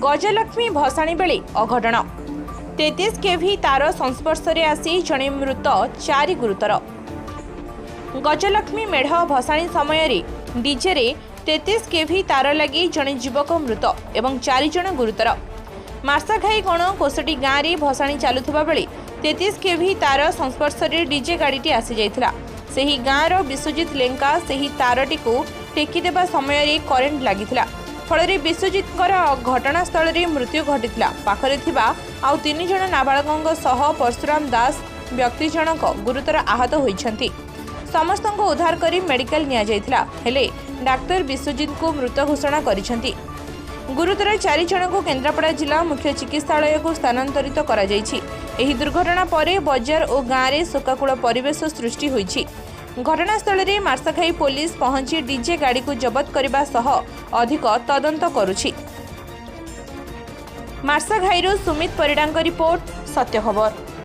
गजलक्ष्मी भसाणी बेले अघटन 33 केवी तार संस्पर्श में आसी जड़े मृत 4 गुरुतर। गजलक्ष्मी मेढ़ भसाणी समय डीजे रे 33 केवी तार लगी जड़े युवक मृत एवं 4 जन गुरुतर। मार्साघाई गण कोसटी गाँव में भसाणी चलुवा बेले 33 केवी तार संस्पर्श में डीजे गाड़ी आसी जाइथिला। सेही गाँवर विश्वजित लेंका सेही तारटी को टेकीदेवा समय करेन्ट लागिथिला। फल विश्वजित घटनास्थल में मृत्यु घटी। पाखरे थिबा आउ 3 जन नाबालकों सह परशुराम दास व्यक्ति जनक गुरुतर आहत होइछन्ति। समस्त को उद्धार करी मेडिकल निया जाइथिला हेले डाक्तर विश्वजित को मृत घोषणा करिसेंति। गुरुतर 4 जन को केन्द्रापड़ा जिला मुख्य चिकित्सालय को स्थानांतरित करा जाइछि। एही दुर्घटना परे बजार और गाँव में शोकाकूल परिवेश सृष्टि होइछि। घटनास्थल में मार्साघाई पुलिस पहुंची डीजे गाड़ी को जबत करने सह अधिक तदंत करुछि। मार्साघाईरू सुमित परिडांग रिपोर्ट, सत्य खबर।